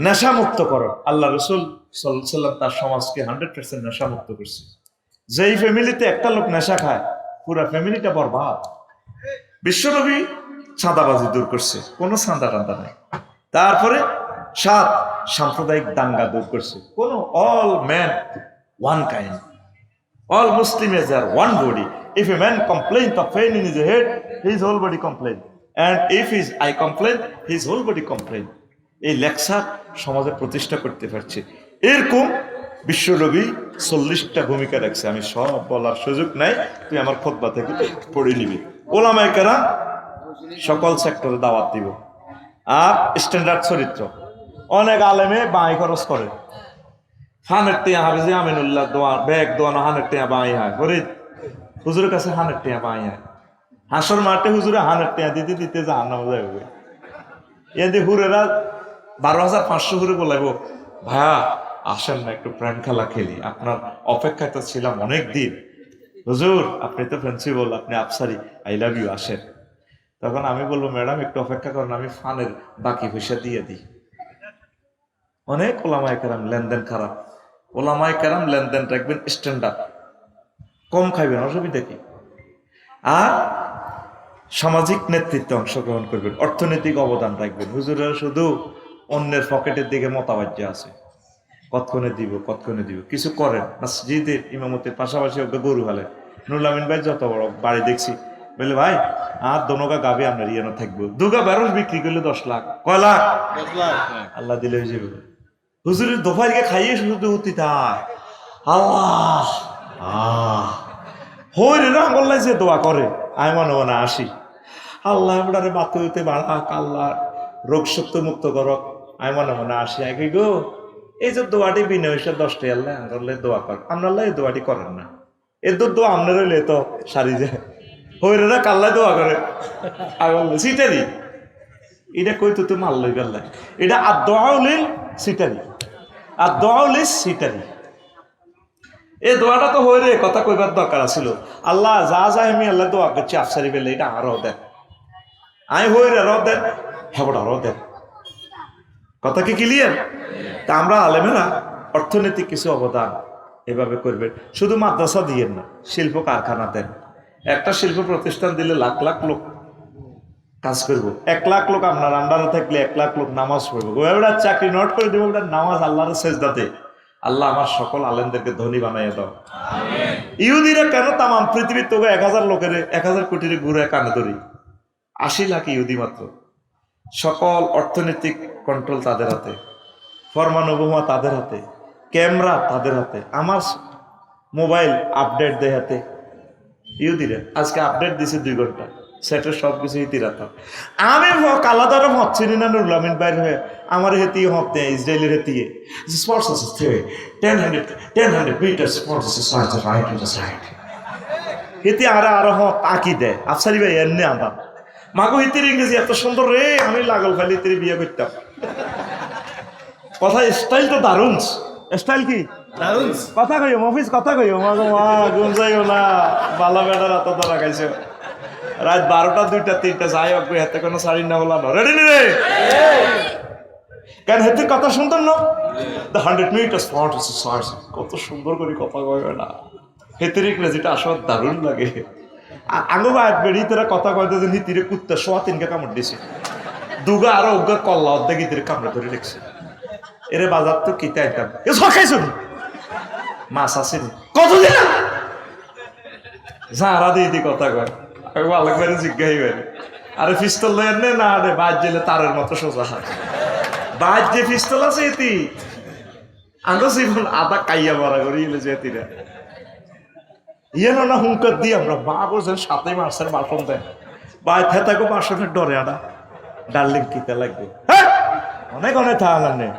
নেশামুক্ত করো। আল্লাহ রসুল সাল্লাল্লাহু আলাইহি ওয়াসাল্লাম তার সমাজকে 100% নেশামুক্ত করছে। যেই ফ্যামিলিতে একটা লোক নেশা খায় পুরো ফ্যামিলিটা বরবাদ। বিশ্বনবী চাঁদাবাজি দূর করছে, কোনো চাঁদা টান্দা নাই। তারপরে 7 সাম্প্রদায়িক দাঙ্গা দূর করছে, কোনো all man one kind, all Muslims are one body. If a man complains of pain in his head, his whole body complain. And if his eye complain, his whole body complain. এই lecture সমাজে প্রতিষ্ঠা করতে পারছে। এরকম বিশ্বনবী 40টা ভূমিকা রাখছে। আমি সব বলার সুযোগ নাই, তুই আমার খুতবা থেকে পড়ে নিবি। ওলামায়ে কেরাম সকল সেক্টরে দাওয়াত দিব। আর স্ট্যান্ডার্ড চরিত্র, অনেক আলেমে বাঁই খরচ করে। হানের টিয়া হাফিজে আমিনুল্লাহ দোয়া ব্যাগ দোয়ানো হানের টিয়া বাঁই হয়, ফরিদ হুজুরের কাছে হানের টিয়া বাঁই হয়। হাসর মাঠে হুজুরে হানের টিয়া দিতে দিতে জাহান্নামে যাবে। এতে হুরেরা 12,500 হুরে বলাইব, ভাইয়া আসেন না একটু প্রেম খেলা খেলি, আপনার অপেক্ষায় তো ছিলাম অনেক দিন। হুজুর আপনি তো প্রিন্সিপাল, আপনি আফসারি, আই লাভ ইউ, আসেন। তখন আমি বলবো, ম্যাডাম একটু অপেক্ষা করেন, আমি ফানের বাকি পয়সা দিয়ে দিই। অনেক ওলামায়ে কেরাম লেনদেন খারাপ। ওলামায়ে কেরাম লেনদেন রাখবেন স্ট্যান্ডার্ড, কম খাইবেন, অসুবিধা কি। আর সামাজিক নেতৃত্বে অংশগ্রহণ করবেন, অর্থনৈতিক অবদান রাখবেন। হুজুরের শুধু অন্যের পকেটের দিকে মতাবাজ্য আছে, কতক্ষণে দিব কতক্ষণে দিব, কিছু করেন। মসজিদের ইমামতের পাশাপাশি ওকে গরু হালেন। নুরুল আমিন ভাই যত বড় বাড়ি দেখছি, বলে ভাই আর দোনোগা গাবি আপনার ইয়ানো থাকবো, দুগা বেরোস বিক্রি করলে 10 লাখ, কয় লাখ, 10 লাখ আল্লাহ দিলে হয়ে যাবে। হুজুরের দোফাইকে খাইয়ে শুধু উঠি তাই আল্লাহ হই রে আঙ্গল্লাই যে দোয়া করে, আমি মনে মনে আসি, আল্লাহ আপনারে বাতে হইতে বাড়াক, আল্লাহ রোগ শক্তি মুক্ত করক, আমি মনে মনে আসি। আগে গো এই যে দোয়াটি বিনা হইসে 10টা আল্লাহ আঙ্গল্লে দোয়া কর, আপনার এই দোয়াটি করেন না, এর তো দোয়া আপনার হইলে তো সারি যায়। হই রে কাল্লাই দোয়া করে আঙ্গল্লে সিটারি, এটা কই তো তুমি আল্লাহ গাল্লাই, এটা আর দোয়া হলিল সিটারি, আর দোয়া হলিস সিটারি। এই দোয়াটা তো হয়ে রে কথা কইবার দরকার ছিল, আল্লাহ যা যা আমি আল্লাহ দোয়া করছি আফসারি বেলে এটা আরো দেন, আমি হই রে রদ দেন, হ্যাঁ আরো দেন। কথা কি ক্লিয়ার? তা আমরা আলেমেরা অর্থনৈতিক কিছু অবদান এভাবে করবেন। শুধু মাদ্রাসা দিয়েন না, শিল্প কারখানা দেন। একটা শিল্প প্রতিষ্ঠান দিলে লাখ লাখ লোক কাজ করবো, 1 লাখ লোক আপনার আন্ডারে থাকলে 1 লাখ লোক নামাজ পড়বো। ওটা চাকরি নোট করে দেবো, ওটা নামাজ আল্লাহর সেজদাতে। আল্লাহ আমার সকল আলেমদেরকে ধনী বানাইয়া দাও। ইহুদিরা কেন তাম পৃথিবীর তোকে 1000 লোকের 1000 কোটির ঘুরে কানে ধরি, 80 লাখ ইহুদি মাত্র। সকল অর্থনৈতিক কন্ট্রোল তাদের হাতে, ফরমানুবুমা তাদের হাতে, ক্যামেরা তাদের হাতে, আমার মোবাইল আপডেট দেয় হাতে। ইহুদিরা আজকে আপডেট দিছে 2 ঘন্টা, সেটের সব কিছু ইতিরাতাম। আমি কালাদারও হচ্ছে না নুরুল আমিন বাইর হয়ে আমার হেতিয়ে হতে ইসরায়েলের হেতিয়ে স্পোর্টস আছে 1000 মিটার স্পোর্টস আছে রাইট টু দ্য সাইড হেতি আরো হত আঁকি দেয়। আফসারি ভাই এমনি আদা মাগো হিতির ইংরেজি এত সুন্দর রে, আমি লাগল খালি হিতির বিয়ে করতাম। কথা স্টাইল তো দারুণ, স্টাইল কি দারুণ। কথা কইও মফিজ, কথা কইও মাগো মা গুম যাইও না, বালা বেড়ার এত ধরা খাইছো। রাত 12টা 2টা 3টা যাই হোক, হাতে কোনো শাড়ি না বলা রেডি নি রে, কেন হেতির কথা সুন্দর না? দ্য 100 মিটার স্পট কত সুন্দর করে কথা কইবে না, হেতির ইংরেজিটা আসলে দারুণ লাগে। আঙ্গো ভাই বেড়ি তোরা কথা কইতে যে হিতিরে কুত্তা 3.5 কামড় দিছে, দুগা আরো উগা কল্লা অর্ধেক হিতিরে কামড়ে ধরে রেখেছে। এরে বাজার তো কিতে আইতাম এ সকাইছো মাছ আছে কত দিন যারা দিয়ে কথা কয় ভালো করে জিজ্ঞাসা করে, আরে পিস্তল দেন না রে বাজ জেলে তারের মতো সোজা হাত বাজ যে পিস্তল আছে এটি আঙ্গো জীবন আদা কাইয়া মারা করি যেতিরা ইয়েন না হুঙ্কার দিই আমরা মা বলছেন 7 মাসের বাসন দেন বা থেতাকে বাসনের ডরে আনা ডার্লিং কিতে লাগবে, হ্যাঁ অনেক অনেক থাকা নেই।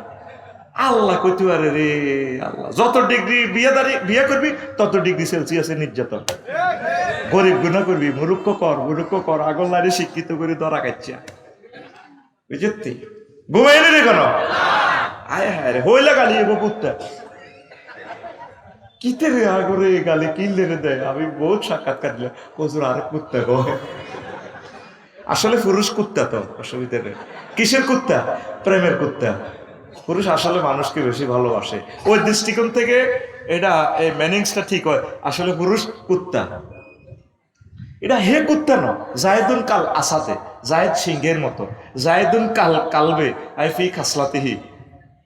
আল্লাহ কইতে পারে রে, আল্লাহ যত ডিগ্রি বিয়ে করবি তত ডিগ্রি সেলসিয়াসে নির্যাতন, গরিব গুণা করবি, মুরুক্ষ কর আগল নারী শিক্ষিত করে ধরা খাচ্ছে বুঝতি ঘুমাইলি রে কেন আয় হায় রে হইলা গালি এগো কুত্তা কিতে রে আগরে গালি কিনলে রে দেয়। আমি বহুত সাক্ষাৎকার দিলাম, প্রচুর আরেক কুত্তা গো, আসলে পুরুষ কুত্তা তো অসুবিধা নেই। কিসের কুত্তা? প্রেমের কুত্তা। পুরুষ আসলে মানুষকে বেশি ভালোবাসে। ওই দৃষ্টিকোণ থেকে এটা এই ম্যানিংসটা ঠিক হয়। আসলে পুরুষ কুত্তা, এটা হে কুত্তা ন, জায়দুন কাল আসাতে, জায়দ সিংহের মতো, জায়দুন কাল কালবে আই ফি খাসলাতিহি।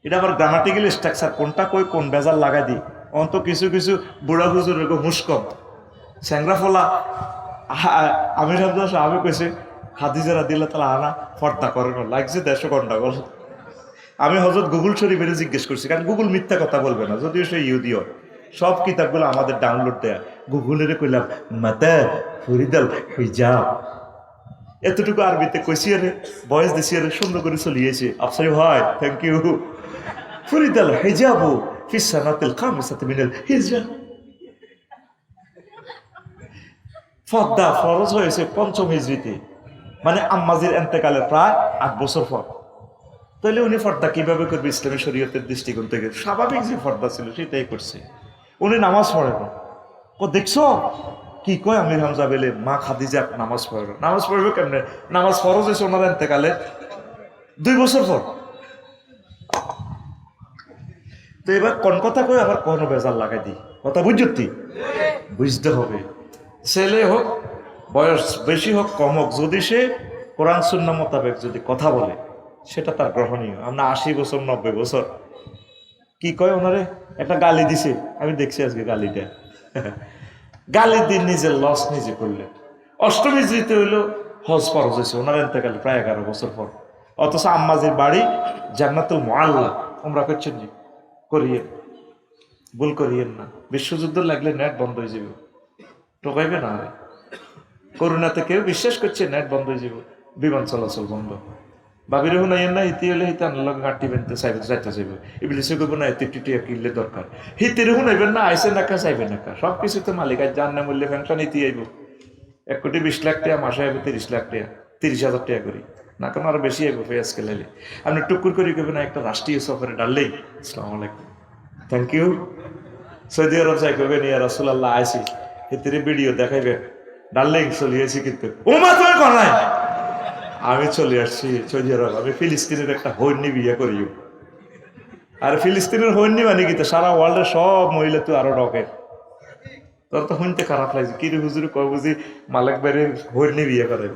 এটা আবার গ্রামাটিক্যাল স্ট্রাকচার, কোনটা কই কোন বেজার লাগাই দিই। অন্ত কিছু কিছু বুড়া হুজুর হুস্কম স্যাংরা ফলা আমির হামজা সাহাবে কইছে খাদিজারা দিলে তাহলে আনা ফর্দা করে না, লাগছে 150 গন্ডাগোল। আমি হযরত গুগল শরীফের জিজ্ঞেস করছি, কারণ গুগল মিথ্যা কথা বলবে না, যদিও সে ইহুদি হয়। সব কিতাবগুলো আমাদের ডাউনলোড দেয়া, গুগলের কইলাম মাতা ফরিদাল হিজাব, এতটুকু আরবিতে কইছি আরে বয়স দিছি আরে সুন্দর করে চলিয়েছে। আফসারি ভাই থ্যাংক ইউ। ফরিদাল হিজাবু ফি সানাতিল খামিসাতি মিনাল হিজরা, পর্দা ফরজ হয়েছে 5ম হিজরিতে, মানে আম্মাজির এন্তেকালের প্রায় 8 বছর পর। তাহলে উনি পর্দা কিভাবে করবে ইসলামী শরীয়তের দৃষ্টিকোণ থেকে? স্বাভাবিক যে পর্দা ছিল সেটাই করছে। উনি নামাজ পড়ে না। ও দেখছো কি কয় আমির হামজা বেলে, মা খাদিজা নামাজ পড়ে না। নামাজ পড়বে কেমনে? নামাজ ফরজ হয়েছে ওনার এন্তেকালের 2 বছর পর। তো এবার কোন কথা কই আবার কোনো বেজাল লাগাই দিই, কথা বুঝতি? বুঝতে হবে। ছেলে হোক, বয়স বেশি হোক কম হোক, যদি সে কোরআন সুন্নাহ মোতাবেক যদি কথা বলে সেটা তার গ্রহণীয়। আমরা 80 বছর 90 বছর কি কয় ওনারে একটা গালি দিছে, আমি দেখছি আজকে গালিটা। গালি দিন নিজের লস নিজে করলেন। 8ম হিজরিতে হইল হজ ফরজ হয়েছে ওনার এতেকালে প্রায় 11 বছর পর। অথচ আম্মাজির বাড়ি জান্নাতুল মুআল্লা, উমরা করছেন জি করিয়েন, ভুল করিয়েন না। বিশ্বযুদ্ধ লাগলে নেট বন্ধ হয়ে যাবে, টোকাইবে না। করোনাতে কেউ বিশ্বাস করছে নেট বন্ধ হয়ে যাবে, বিমান চলাচল বন্ধ। বাবির হুন আইন না হিতি হলে হিতে আনলো গাঁটি বেনতে চাইবে, যাইতে চাইবে ইবলিসে করবো না, এতে টিটিয়া কিনলে দরকার। হিতির হুন আইবেন না, আইসে নাকা চাইবে নাকা, সব কিছু তো মালিক আজ জান না মূল্যে ফ্যাংশন হিতি আইব। 1,20,00,000 টাকা মাসে আইব, 30 লাখ টাকা, 30,000 টাকা করি না, কেন আরো বেশি আইব ফেয়াজ খেলালে। আপনি টুকুর করে করবেন একটা রাষ্ট্রীয় সফরে ডাললেই আসসালামু আলাইকুম থ্যাংক ইউ। সৌদি আরব যাই করবেন ইয়া রাসূলুল্লাহ আইসি, হিতিরে ভিডিও দেখাইবেন ডাললেই চলিয়েছি। কিন্তু ও মা তুমি কর নাই, আমি চলে আসছি সৌদি আরব, আমি ফিলিস্তিনের একটা হন্যি বিয়ে করিও। আর ফিলিস্তিনের হন্যি মানে কি, সারা ওয়ার্ল্ডের সব মহিলা তো আরো ডকের। তোর তো শুনতে খারাপ লাগছে, কি রে হুজুর কয় বুঝি মালিক বাড়ির হন্যি বিয়ে করে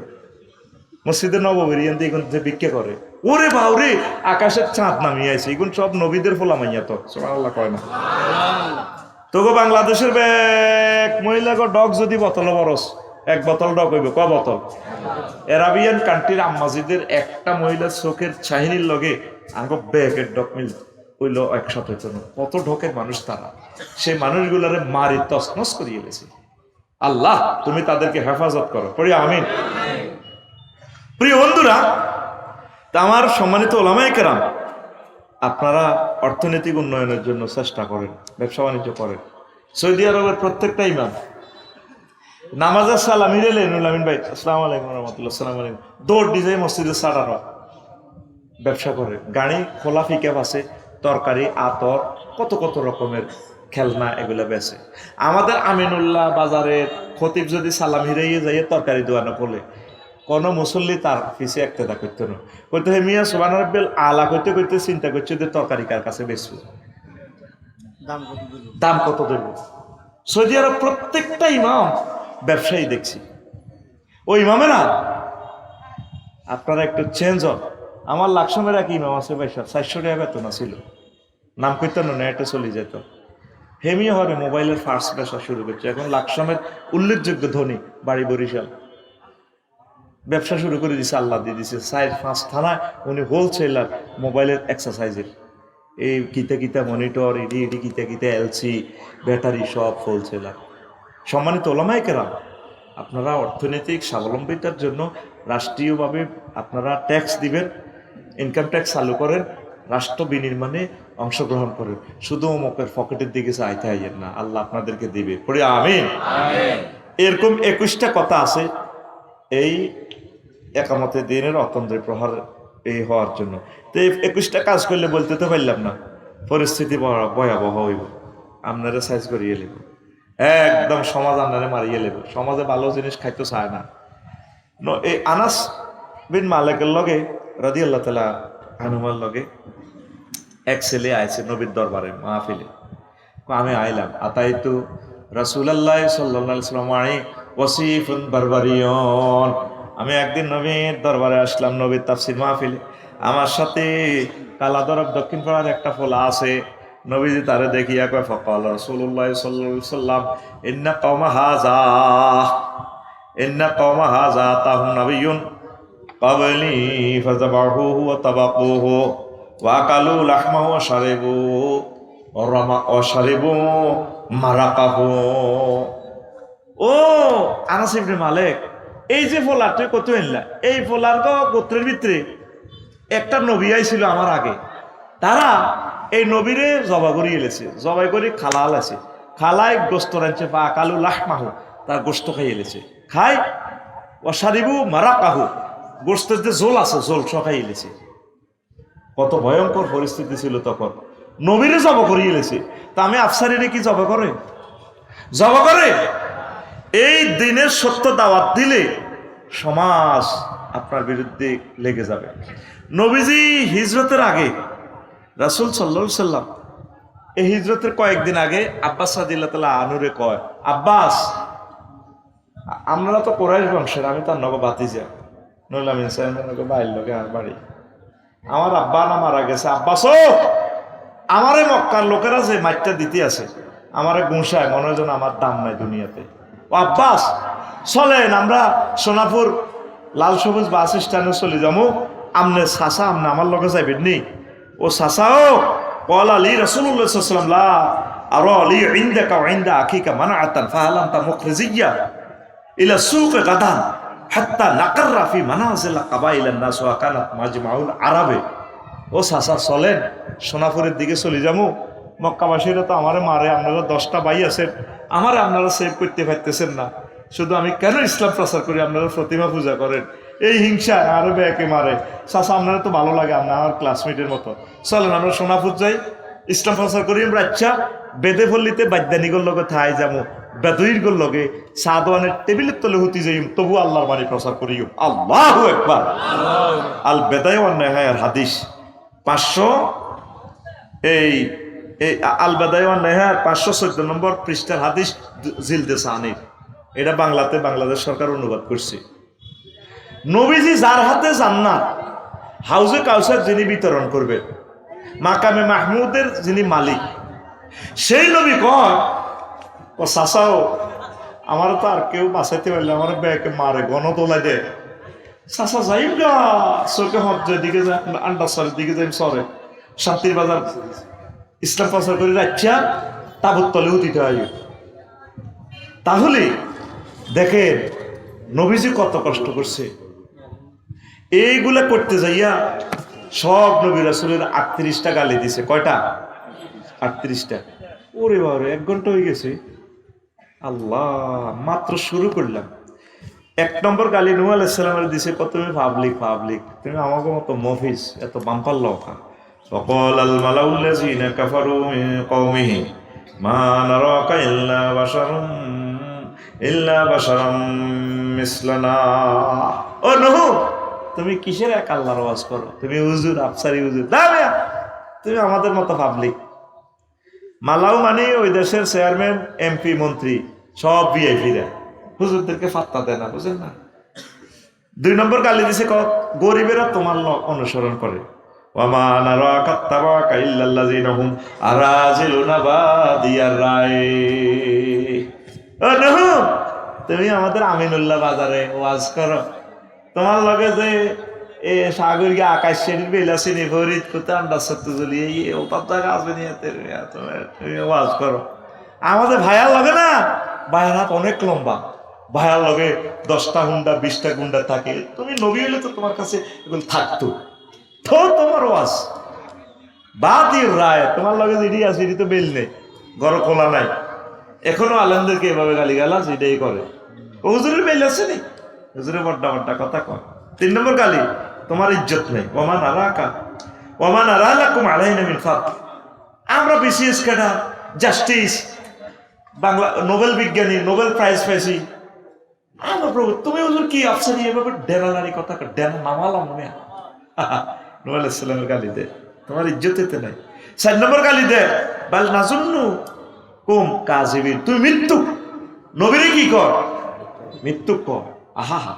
মসজিদে নববীর ইয়ান দিয়ে যে ভিক্ষা করে। ওরে বাউরে আকাশের চাঁদ নামিয়ে আছে, এগুন সব নবীদের ফোলা মাইয়া। তো সুবহানাল্লাহ কয় না? তোকে বাংলাদেশের ব্যাগ মহিলা ডগ যদি বোতল বরস, 1 বোতল ডগ হইব ক বোতল? এরাবিয়ান কান্ট্রির আম্মাজিদের একটা মহিলার চোখের চাহিনীর লগে আঙ্গ ব্যাগের ডগ মিল হইল একসাথে। কত ঢকের মানুষ তারা, সেই মানুষগুলারে মারি তছনছ করিয়ে গেছে। আল্লাহ তুমি তাদেরকে হেফাজত করো, পড়ি আমিন। প্রিয় বন্ধুরা, আমার সম্মানিত ওলামায়ে কেরাম, আপনারা অর্থনৈতিক উন্নয়নের জন্য চেষ্টা করেন, ব্যবসা বাণিজ্য করেন। সৌদি আরবের প্রত্যেকটা ইমাম নামাজের সালাম হিরেলেন আমিন ভাই আসসালামু আলাইকুম রহমতুল্লাহ, আসসালামু আলাইকুম, দৌড় ডিজাই মসজিদে সারানো ব্যবসা করে। গাড়ি খোলা ফিকাপ আছে, তরকারি আতর কত কত রকমের খেলনা এগুলো বেচে। আমাদের আমিনুল্লাহ বাজারের খতিব যদি সালাম হিরাইয়ে যাইয়ে তরকারি দোয়ানো বলে, কোনো মুসল্লি তার পিছিয়ে একতেদা করতো না, কইতে হে মিয়া সুবহান রাব্বিল আলা কইতে কইতে চিন্তা করছে যে তরকারি কার কাছে বেচবো, দাম কত দেব। সৌদি আরব প্রত্যেকটা ইমাম ব্যবসায়ী দেখছি। ওই ইমামেরা আপনারা একটু চেঞ্জ হন। আমার লাকসামের এক ইমাম আছে ভাই, 400 টাকা বেতন ছিল, নাম কইতেন না, এটা চলে যেত। হেমিয়া হবে মোবাইলের ফার্স্ট ব্যবসা শুরু করছে, এখন লাকসামের উল্লেখযোগ্য ধনী, বাড়ি বরিশাল, ব্যবসা শুরু করে দিছে, আল্লাহ দিয়ে দিছে। 4-5 থানায় উনি হোলসেলার মোবাইলের এক্সারসাইজের, এই কিতা কিতা মনিটর, এডি এডি কিতা কিতা এলসি ব্যাটারি সব হোলসেলার। সম্মানিত ওলামায়ে কেরাম, আপনারা অর্থনৈতিক স্বাবলম্বিতার জন্য রাষ্ট্রীয়ভাবে আপনারা ট্যাক্স দিবেন, ইনকাম ট্যাক্স চালু করেন, রাষ্ট্র বিনির্মাণে অংশগ্রহণ করেন। শুধু অমুকের পকেটের দিকে চাইতে আইয়েন না, আল্লাহ আপনাদেরকে দিবে, পড়ি আমিন। এরকম 21টা কথা আছে এই একামতে দিনের অতন্দ্রের প্রহার এই হওয়ার জন্য। তো এই 21টা কাজ করলে বলতে তো পারলাম না, পরিস্থিতি ভয়াবহ হইব, আপনারা সাইজ করিয়ে নেব, একদম সমাজ আপনারা মারিয়ে নেব। সমাজে ভালো জিনিস খাইতে চায় না। এই আনাস বিন মালিকের লগে রাদিয়াল্লাহু তাআলা আনহুর লগে এক ছেলে আইছে নবীর দরবারে মাহফিলে, আমি আইলাম আতাইতু রাসূলুল্লাহ সাল্লাল্লাহু আলাইহি ওয়াসাল্লাম ওয়াসিফুন বারবারিয়ন। আমি একদিন নবীর দরবারে আসলাম, নবীর তাফসীর মাহফিলে। আমার সাথে কালাদরব দক্ষিণ পাড়ার একটা ফোলা আছে। নবীজি তারে দেখিয়া কয় ফাকাল রাসূলুল্লাহ সাল্লাল্লাহু আলাইহি ওয়াসাল্লাম ইন্না কওমা হাযা তাহুম নাবিয়্যুন ক্বাবলি ফাযাবাহুহু ওয়া তাবাকুহু ওয়া আকালু লাহমাহু ওয়া শারিবু অসারিব মারাকাহু। ও আনাস ইবনে মালিক, এই যে ফোলা তুই কত এনলা, এই ফোলার গোত্রের ভিতরে একটা নবী আইছিল আমার আগে, তারা এই নবীরে জবা করে এলেছে, জবাই করে খালাল আছে, খালায় গোস্ত রাঁধছে বা কালু লাহমাহু, তার গোস্ত খাই এলেছে, খাই অসারিবু মারাকাহু, গোস্তের যে জোল আছে জোল সখাই এলেছে। কত ভয়ঙ্কর পরিস্থিতি ছিল তখন, নবীরে জব করিয়ে এলেছে। তা আমি আফসারিরে কি জব করে? এই দিনের সত্য দাওয়াত দিলে সমাজ আপনার বিরুদ্ধে লেগে যাবে। নবীজি হিজরতের আগে, রাসূল সাল্লাল্লাহু আলাইহি সাল্লাম এই হিজরতের কয়েকদিন আগে আব্বাস রাদিয়াল্লাহু তাআলা আনুরে কয়, আব্বাস আমরা তো কোরাইশ বংশের, আমি তার নগো বাতিজা, নইলে আমি বাইর লগে আর বাড়ি, আমার আব্বা না মারা গেছে, আব্বাস ও আমারে মক্কার লোকেরা যে মাইটটা দিতে আছে আমারে গুঁসায়, মনে হয় যেন আমার দাম নাই দুনিয়াতে। ও আব্বাস চলেন আমরা সোনাপুর লাল সবুজ বাস স্ট্যান্ডে চলে যাবো, আমনে চাচা আমনে আমার লগে যাইবেন নি? ও চাচা ও কল আলী রাসূলুল্লাহ সাল্লাল্লাহু আলাইহি ওয়াসাল্লাম লা আরা আলী ইনদাকা ওয়া ইনদা আখিকা মানআতান ফাহালাম তা মুখরিজিয়া ইলা সুক গাদান হাত্তা নাকাররা ফি মানাজিল কাবাইলান নাস ওয়া কানাত মাজমাউল আরাবে। ও চাচা চলেন সোনাপুরের দিকে চলে যাবো, মক্কাবাসীরা তো আমারে মারে, আপনারা 10টা ভাই আছেন, আমারে আপনারা সেভ করতে পারতেছেন না, শুধু আমি কেন ইসলাম প্রচার করি আপনারা প্রতিমা পূজা করেন, এই হিংসা আরো বেয়াকে মারে। চাচা আপনারা তো ভালো লাগে, আপনার আমার ক্লাসমেটের মতো, চলেন আমরা সোনাপুর যাই, ইসলাম প্রচার করি আমরা। আচ্ছা বেদে ফল্লিতে বাদ্যানিগর লগে থাই যাবো, বেদুইর লগে সাদওয়ানের টেবিলের তলে হুতি যাই, তবু আল্লাহর বাণী প্রচার করিও। আল্লাহু আকবার। আল বেদায় ওয়ান নেহায়ার হাদিস 500 এই আল বেদায় ওয়ান নেহায়ার 514 নম্বর পৃষ্ঠার হাদিস জিলদে সানির, এটা বাংলাতে বাংলাদেশ সরকার অনুবাদ করছে। নবীজি যার হাতে জান্নাত হাউজে কাউসার যিনি বিতরণ করবেন, মাকামে মাহমুদের যিনি মালিক, সেই নবী কয় ও চাচাও আমার তো আর কেউ বাঁচাইতে পারলে আমার ব্যাকে মারে, গণতোলাই দেয়, চাচা যাইম গা চোখে হজ্জের দিকে যায়, আন্ডারসরের দিকে যাই, সরে শান্তির বাজার ইসলাম প্রচার করে রাখছা তাবুত তলে উঠিতে হয়। তাহলে দেখেন নবীজি কত কষ্ট করছে, এইগুলা করতে যাইয়া সব নবী রাসূলের 38টা গালি দিছে। কয়টা? 38টা। ওরে বাবারে 1 ঘন্টা হয়ে গেছে। আল্লাহ, মাত্র শুরু করলাম। 1 নম্বর গালি নূহ আলাইহিস সালামের দিছে, কত তুমি পাবলিক, তুমি আমাকে মতো মফিজ এত বাম্পার লওকা। وقال الملأ الذين كفروا من قومه ما نراك إلا بشرا مثلنا। ও নূহ, তুমি কিসের এক আল্লাহর ওয়াজ করো, তুমি হুজুর আফসারি হুজুর না, তুমি আমাদের মতো পাবলিক। মালাউ মানে ওই দেশের চেয়ারম্যান, এমপি, মন্ত্রী, সব ভিআইপিরা হুজুরদেরকে ফাত্তা দেয় না, বুঝেন না। 2 নম্বর গালি দিছে, গরিবেরা তোমার অনুসরণ করে। ওয়ামা নারাকা তাবাকা ইল্লাল্লাযিনা হুম আরাজিলুনা বাদিয়ার রায়। ও নূহ, তুমি আমাদের আমিনুল্লাহ বাজারে ওয়াজ করো, তোমার লগে যে এ সাগরিয়া আকাশ শ্রেণীর বেলাসিনী ফরিদ কোথা আন্ডা সত্য জ্বলি এই ওটার জায়গা আসবে নিয়ে তুমি ওয়াজ করো। আমাদের ভাইয়ার লগে না, ভাইয়ার হাত অনেক লম্বা, ভাইয়ার লগে 10টা হুন্ডা 20টা গুন্ডা থাকে, তুমি নবী হলে তো তোমার কাছে এগুলো থাকতো, তো তোমার ওয়াজ বাদির রায়, তোমার লগে যেটি আছে এটি তো বেল নেই, গড় খোলা নাই। এখনো আলেমদেরকে এভাবে গালিগালাজ এটাই করে। হুজুরের বেল আছে নি, হুজুরের বড্ডা কথা কয়। 3 নম্বর গালি, তোমার ইজ্জত নেই। ওমান আরালাকুম আলাইনা মিন ফাদল। আমরা BCS cadre, justice, Bangla Nobel বিজ্ঞানী, নোবেল প্রাইজ পাইছি। আমার প্রভু, তুমি হুজুর কি আফসারি এভাবে ডেরালারি কথা, ডেরা নামালাম মনে। নূহ আলাইহিস সালামের গালি দে, তোমার ইজ্জত এতে নাই। 4 নম্বর গালি দেয় বাল নাজুন্নু কুম কাযিবিন, তুই মৃত্যু। নবীরে কি কর? মৃত্যু কর। আহা হা।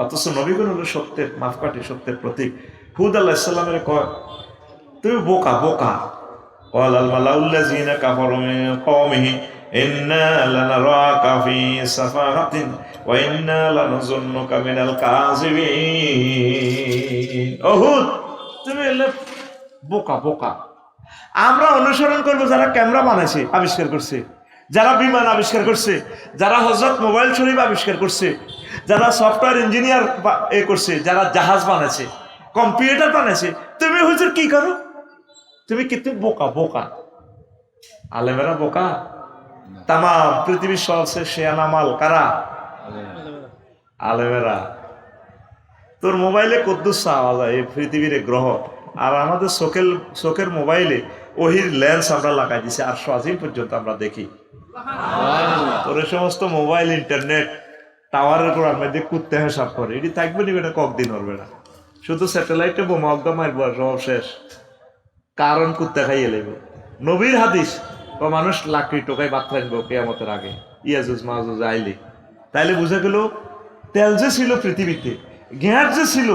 অথচ নবীগণ হলো সত্যের মাপকাঠি, সত্যের প্রতীক। হুদ আলাইহিস সালামের কয় তুমি বোকা বোকা। قال الملأ الذين كفروا من قومه إنا لنراك في سفاهة وإنا لنظنك من الكاذبين। ওহুদ তুমি হলে বোকা বোকা। আমরা অনুসরণ করব যারা ক্যামেরা বানাইছে, আবিষ্কার করছে, যারা বিমান আবিষ্কার করছে, যারা হযরত মোবাইল শরীফ আবিষ্কার করছে, যারা সফটওয়্যার ইঞ্জিনিয়ার করছে, যারা জাহাজ বানাইছে, কম্পিউটার বানাইছে। তুমি হুজুর কি করো? তুমি কিন্তু বোকা বোকা। আলেমেরা বোকা? তাম পৃথিবীর সবচেয়ে শেয়ানা মাল কারা? আলেমেরা। তোর মোবাইলে কদ্দুস পাওয়া যায় এই পৃথিবীর গ্রহ, আর আমাদের চোখের মোবাইলে ওহির লেন্স আমরা লাগাই দিছি, আর আজিম পর্যন্ত আমরা দেখি। তোর এই সমস্ত মোবাইল ইন্টারনেট টাওয়ারের উপর আমরা দিয়ে কুত্তে হিসাব করে, এটি থাকবে নি, এটা ককদিন হবে না। শুধু স্যাটেলাইটে বোমা একদম মারবো, সব শেষ। কারণ কুত্তে খাইয়ে লেবে। নবীর হাদিস বা মানুষ লাকড়ি টোকায় বাদ থাকবো কিয়ামতের আগে, ইয়াজুজ মাহুজ আইলে। তাইলে বুঝা গেল তেল যে ছিল পৃথিবীতে, গ্যাস যে ছিল,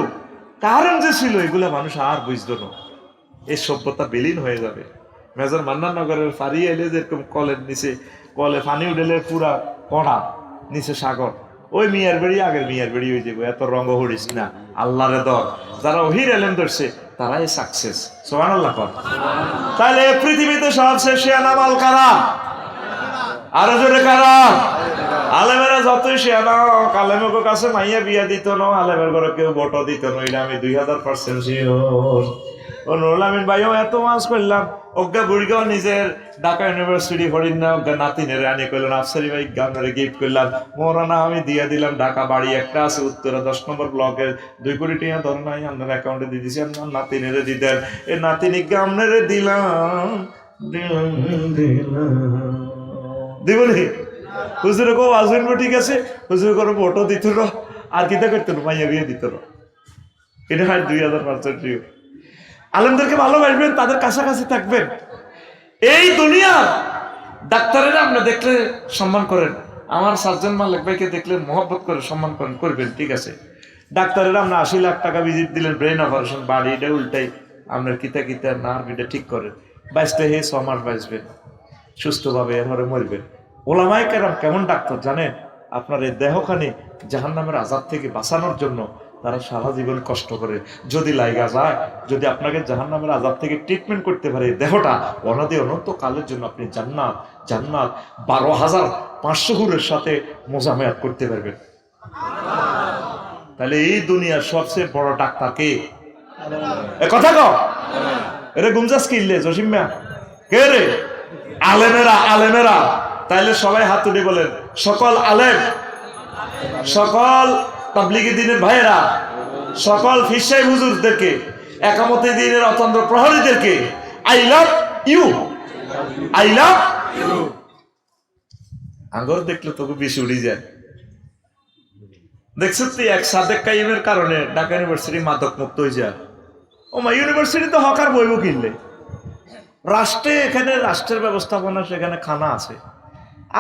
কারেন্ট যে ছিল, এগুলা মানুষ আর বুঝতো না। এই সভ্যতা বিলীন হয়ে যাবে। মেজর মান্নানগরের ফারি এলে যেরকম কলের নিচে কলে পানি উঠেলে পুরা কড়া, নিচে সাগর, ওই মিয়ার বেড়ি আগের মিয়ার বেড়ি হয়ে যাবো। এত রঙ হরিস না আল্লাহরে দর। যারা ওহির এলেন ধরছে তারাই সাকসেস। সুবহানাল্লাহ কর। তাহলে পৃথিবীতে সবচেয়ে শেয়ানা মাল কারা? আরো জোরে কারা? আলেমেরা যতই শেয়ানা হোক, আলেমের কাছে মাইয়া বিয়া দিত না, আলেমের ঘরে কেউ ভোটও দিত না, এটা আমি 2000% শিওর। ও নুরুল আমিন ভাইও এত মাস করলাম, অজ্ঞা বুড়িগাও নিজের ঢাকা ইউনিভার্সিটি পড়ি না, অজ্ঞা নাতিনের আনি করলেন, আফসারি ভাই গানের গিফট করলাম, মোরানা আমি দিয়ে দিলাম। ঢাকা বাড়ি একটা আছে উত্তরা 10 নম্বর ব্লকের, 2 কোটি টাকা ধর নাই আপনার অ্যাকাউন্টে দিয়ে দিয়েছি, আপনার নাতিনেরে দিতেন, এ নাতিনি গামনেরে দিলাম দিবনি। হুজুরে কেউ আসবেন ঠিক আছে, হুজুরে কোনো ভোটও দিত না, আর কিতা করতো না, মাইয়া বিয়ে দিত না। এটা হয় 2000%। আলেমদেরকে ভালোবাসবেন, তাদের কাছাকাছি থাকবেন। এই দুনিয়া ডাক্তারেরা আপনি দেখলে সম্মান করেন, আমার সার্জন মালিক ভাইকে দেখলে মহব্বত করে সম্মান করেন, করবেন, ঠিক আছে। ডাক্তারেরা আপনি 80 লাখ টাকা ভিজিট দিলেন, ব্রেন অপারেশন, বাড়ি এটা উল্টাই আপনার কিতা কিতা নার্ভ এটা ঠিক করেন, বাঁচতে হে 6 মাস বাঁচবেন সুস্থভাবে, এরপরে মরবেন। ওলামায়ে কেরাম কেমন ডাক্তার জানেন? আপনার এই দেহখানি জাহান্নামের আযাব থেকে বাঁচানোর জন্য তারা সারা জীবন কষ্ট করে। যদি লাইগা যায়, যদি আপনাকে জাহান্নামের আযাব থেকে ট্রিটমেন্ট করতে পারে দেহটা, অনাদি অনন্ত কালের জন্য আপনি জান্নাত 12,500 হুরের সাথে মোজামেয়াত করতে পারবেন। তাহলে এই দুনিয়ার সবচেয়ে বড় ডাক্তার কে? কথা কও এরে গুমজাস কিনলে জসিম মিয়া কে রে? আলেমেরা। আলেমেরা। তাইলে সবাই হাত তুলে বলেন, সকল আলেম, সকল তাবলিগি দিনের ভাইয়েরা, সকল ফিসাই হুজুরদেরকে, একামতে দিনের অতন্ত্র প্রহরীদেরকে I love you, I love you. আঙ্গর দেখলে তোকে বেশি উড়ি যায়। দেখছ তুই এক সাদেক কাইমের কারণে ঢাকা ইউনিভার্সিটি মাদক মুক্ত হয়ে যায়। ও মা ইউনিভার্সিটি তো হকার বইব কিনলে, রাষ্ট্রে এখানে রাষ্ট্রের ব্যবস্থাপনা, সেখানে খানা আছে,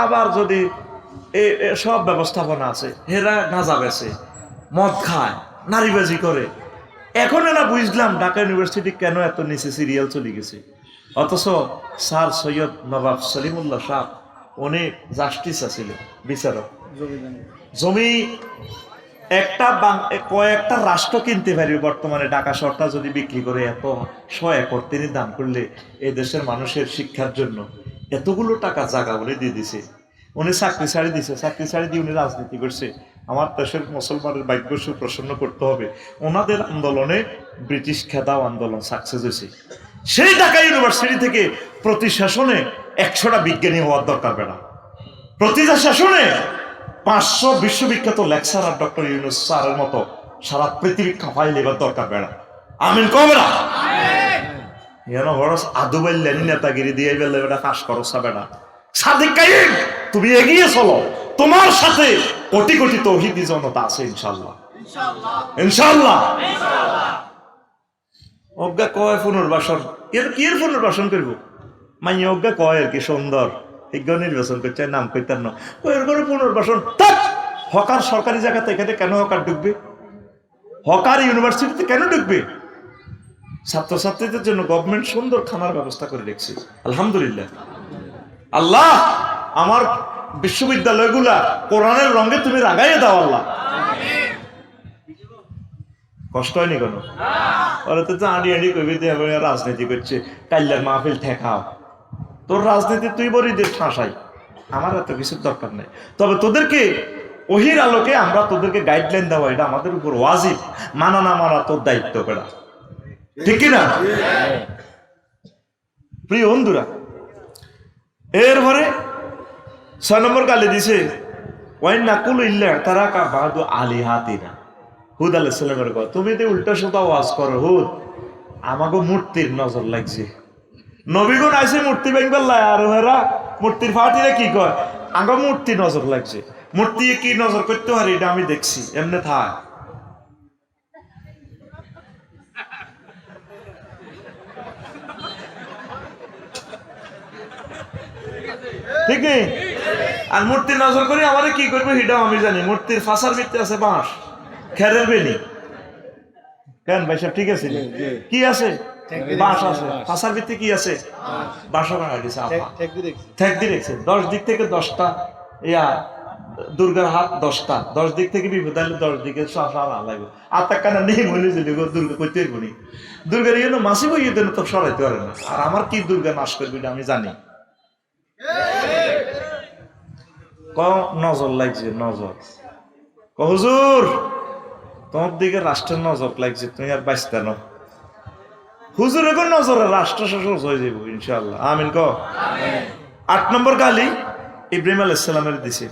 আবার যদি সব ব্যবস্থাপনা আছে, হেরা গাঁজা বেছে, মদ খায়, নারীবাজি করে। এখন এরা বুঝলাম ঢাকা ইউনিভার্সিটি কেন এত নিচে সিরিয়াল চলে গেছে। অথচ স্যার সৈয়দ নবাব সলিমুল্লাহ সাহ, উনি জাস্টিস আছিল, বিচারক। জমি কয়েকটা রাষ্ট্র কিনতে পারি বর্তমানে। ঢাকা শহরটা যদি বিক্রি করে 100 একর তিনি দান করলে এই দেশের মানুষের শিক্ষার জন্য এতগুলো টাকা জায়গা বলে দিয়ে দিছে। উনি চাকরি ছাড়ি দিছে, চাকরি ছাড়ি দিয়ে উনি রাজনীতি করছে। আমার দেশের মুসলমানের ভাগ্য সুপ্রসন্ন করতে হবে। ওনাদের আন্দোলনে ব্রিটিশ খেদাও আন্দোলন সাকসেস হয়েছে। সেই ঢাকা ইউনিভার্সিটি থেকে প্রতি সেশনে 100টা বিজ্ঞানী হওয়ার দরকার বেড়া। প্রতিটা সেশনে 500 বিশ্ববিখ্যাত লেকচারার ডক্টর ইউনুস স্যারের মতো সারা পৃথিবী কাঁপাই লেবার দরকার বেড়া। আমিন কবে না? আদু বললেন নেতাগিরি দিয়ে বেলে বেটা কাজ করো বেড়া। সাদিক কাইম, তুমি এগিয়ে চলো, তোমার সাথে কোটি কোটি তৌহিদি জনতা আছে ইনশাআল্লাহ, ইনশাআল্লাহ। অজ্ঞা কয় পুনর্বাসন, এর কি এর পুনর্বাসন করবো? মাইয়া অজ্ঞা কয় আর কি সুন্দর বিজ্ঞ নির্বাচন করছে, নাম কইতার না এর করে পুনর্বাসন। হকার সরকারি জায়গাতে এখানে কেন হকার ঢুকবে? হকার ইউনিভার্সিটিতে কেন ঢুকবে? ছাত্রছাত্রীদের জন্য গভর্নমেন্ট সুন্দর খানার ব্যবস্থা করে রেখেছে, আলহামদুলিল্লাহ। আল্লাহ আমার বিশ্ববিদ্যালয়গুলা কোরআনের রঙে তুমি রাগাইয়ে দাও আল্লাহ। কষ্ট হয়নি কোনো? ওরা তো আড়ি আড়ি কবি রাজনীতি করছে, কাল্লার মাহফিল ঠেকাও। তোর রাজনীতি তুই বড়িদের ঠাঁসাই, আমার এত কিছুর দরকার নেই। তবে তোদেরকে ওহির আলোকে আমরা তোদেরকে গাইডলাইন দেওয়া, এটা আমাদের উপর ওয়াজিব। মানা না মানা তোর দায়িত্ব করা, ঠিক কিনা? প্রিয় বন্ধুরা, এরপরে 6 নম্বর গালি দিছে ওয়াইন নাকুল ইল্লা তারা কা বাদু আলিহাতিনা। হুদ আলাইহিস সালামের কথা, তুমি তো উল্টা সোজা ওয়াজ করো। হুদ, আমাকে মূর্তির নজর লাগছে। নবীগণ আইসে মূর্তি ভাঙবার লাই, আর ওরা মূর্তির ফাটিরে কি কয়, আগে মূর্তি নজর লাগছে। মূর্তি কি নজর করতে পারে এটা আমি দেখছি, এমনি থাক। ঠিক নেই? আর মূর্তি নজর করি আমারে কি করবো সেটাও আমি জানি। মূর্তির ফাঁসার ভিত্তি আছে বাঁশ, খেরের বেনি। কেন ভাই সাহেব ঠিক আছে? কি আছে? বাঁশ আছে। ফাঁসার ভিত্তি কি আছে? বাঁশ বানাই দিছে। ঠেক দিয়ে রেখেছে 10 দিক থেকে 10টা ইয়া দুর্গার হাত 10টা, 10 দিক থেকে বিপদ আইলে 10 দিকে লাগবে। আত্মা কানা নেই মনে যে দুর্গা করতে বলি দুর্গার ইয়ে মাসি বইয়ে দেন তো সরাইতে পারে না। আর আমার কি দুর্গা নাশ করবি আমি জানি। নজর লাগছে, নজর। হুজুর তোমার দিকে রাষ্ট্রের নজর লাগছে, তুমি আর বাঁচতে না। হুজুর এখন নজরে রাষ্ট্র শেষ হয়ে যাবো ইনশাআল্লাহ, আমিন। 8 নম্বর গালি ইব্রাহিম আলাইহিস সালামের দিছে,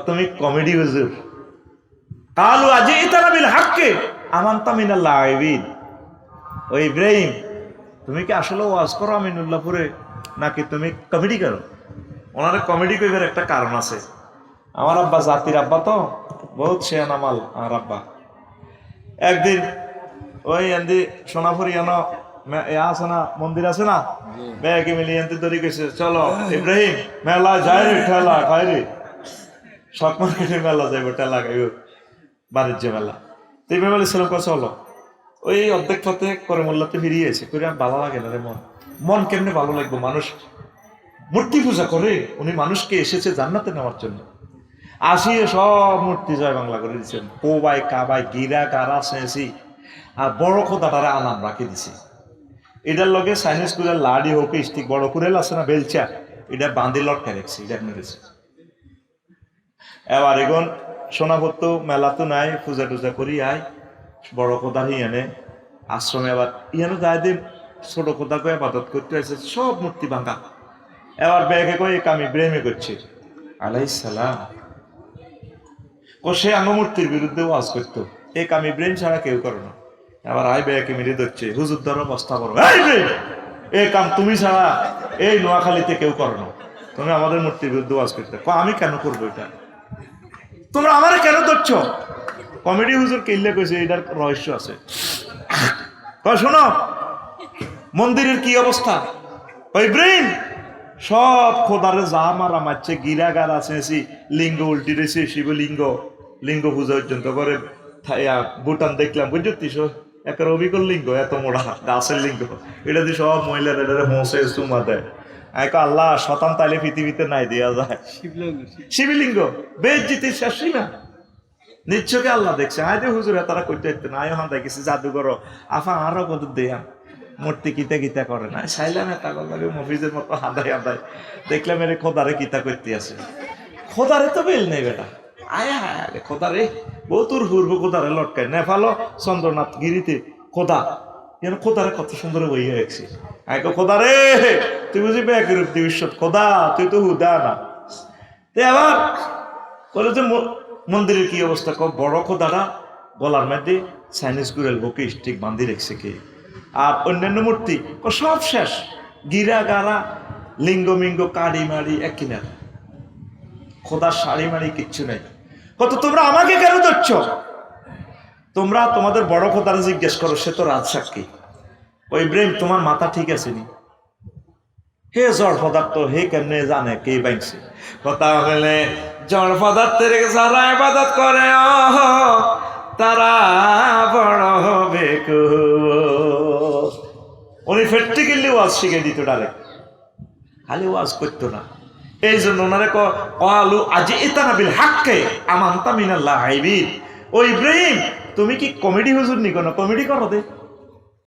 তুমি কমেডি হুজুর। কালু আজি ইতানা বিল হাক্কে আমানতা মিনাল লাইবিন। ও ইব্রাহিম, তুমি কি আসলে ওয়াজ করো আমিনুল্লাহপুরে, নাকি তুমি কমেডি করো? ওনারে কমেডি কইবার একটা কারণ আছে। আমার আব্বা জাতির আব্বা তো বহুত শেয়ানা মাল। আমার আব্বা একদিন ওই এন্দি সোনাপুরি আছে না, মন্দির আছে না, ব্যাগে মিলিয়ে এনতে দড়ি গেছে, চলো ইব্রাহিম মেলা যায় রে, ঠেলা খাই রে, শক মার্কেটের মেলা যাইব, ঠেলা খাইব বাণিজ্য মেলা। তো ইব্রাহিম আলাইহিস সালাম কাছে হলো ওই অর্ধেক পথে করে মোল্লাতে ফিরিয়েছে, করে আর ভালো লাগে না রে। মন কেমনে ভালো লাগবে? মানুষ মূর্তি পূজা করে, উনি মানুষকে এসেছে জান্নাতে নেওয়ার জন্য। আসিয়ে সব মূর্তি জয় বাংলা করে দিচ্ছেন, কোবাই কাবাই গিরা গারা চেঁচি, আর বড় খোদাটারে আনাম রাখি দিছে। এটার লগে চাইনিজ কুড়ার লাড়ি হোক স্টিক বড় কুড়েল আছে না, বেলচা, এটা বাঁধি লটকা রেখেছে, এটা মেরেছে। এবার এখন সোনাপত্য মেলা তো নাই, পূজা টুজা করি আয় বড় খোদার ইয়ানে আশ্রমে। আবার ইয়ানো যায় দিয়ে ছোট খোদাকে আবাদত করতে হয়েছে, সব মূর্তি ভাঙা। এবার ব্যাগে কয়ে আমি ব্রেমে করছি আলাইহিস সালাম, সে আঙ্গমূর্তির বিরুদ্ধে ওয়াজ করতো, এই কাম ইব্রাহিম ছাড়া কেউ করো না। আবার আই বেয়াকে মেরে ধরছে, হুজুর ধরো বস্তা করো, এই কাম তুমি ছাড়া এই নোয়াখালীতে কেউ করো না, তুমি আমাদের মূর্তির বিরুদ্ধে ওয়াজ করতে। আমি কেন করবো এটা? তোমরা আমারে কেন ধরছো? কমেডি হুজুর কিল্লে কইছে, এটার রহস্য আছে। শোনো মন্দিরের কি অবস্থা। ইব্রাহিম সব খোদারে যা মারা মারছে, গিরা গারা চেঁচি, লিঙ্গ উল্টি রয়েছে, শিবলিঙ্গ, লিঙ্গ পূজা পর্যন্ত করে। ভুটান দেখলাম বুঝছিস, একটা অবিকল লিঙ্গ, এত মোড়া গাছের লিঙ্গ, এটা দিয়ে সব মহিলার এটা মোসে চুমা দেয়। আল্লাহ শতান তাইলে পৃথিবীতে নাই দেওয়া যায়। শিবলিঙ্গ বেজ্জিতির শেষ না, নিশ্চয়ই আল্লাহ দেখছে। আয় হুজুর তারা করতে হইতে না, আয় হান দেখেছি জাদুঘর আফা আরো কত দেয়া মূর্তি কিতা কিতা করে না, চাইলাম এটা লাগে মফিজের মতো হাদাই হাদাই, দেখলাম এর খোদারে কিতা করতে আছে। খোদারে তো বেল নেই বেটা, আয় হায় খোদারে বহুতর পূর্ব খোদারে লটকায় নেপাল চন্দ্রনাথ গিরিতে খোদা, যেন খোদারে কত সুন্দর বই হয়েছে। আয় খোদারে তুই বুঝি ব্যাগের বিশ্ব খোদা, তুই তো হুদা না। আবার বলে যে মন্দিরের কি অবস্থা, বড় খোদারা গলার মধ্যে চাইনিজ গুড়েল বুকে স্টিক বান্ধি রেখেছে কে, আর অন্যান্য মূর্তি সব শেষ, গিরা গারা লিঙ্গ মিঙ্গ কাড়ি মাড়ি এক কিনার, খোদার শাড়ি মাড়ি কিচ্ছু নেই। কত তোমরা আমাকে কেন ধরছ? তোমরা তোমাদের বড় খোদারে জিজ্ঞেস করো, সে তো রাজ সাক্ষী। ওই ইব্রাহিম তোমার মাথা ঠিক আছে নি? হে জড় পদার্থ, হে কেমনে জানে কে বাইছে? কথা বলে জড় পদার্থের যারা ইবাদত করে তারা বড় হবে কুহুর। উনি প্র্যাকটিক্যালি ওয়াজ শিখে দিত ডাইরেক্ট, খালি ওয়াজ করতো না। এই জন্য ওনারে কলু আজি ইতানা বিল হাক্কে আমানতা মিনাল্লাহ আইবিদ। ও ইব্রাহিম, তুমি কি কমেডি হুজুর নি, কোনো কমেডি করো দে।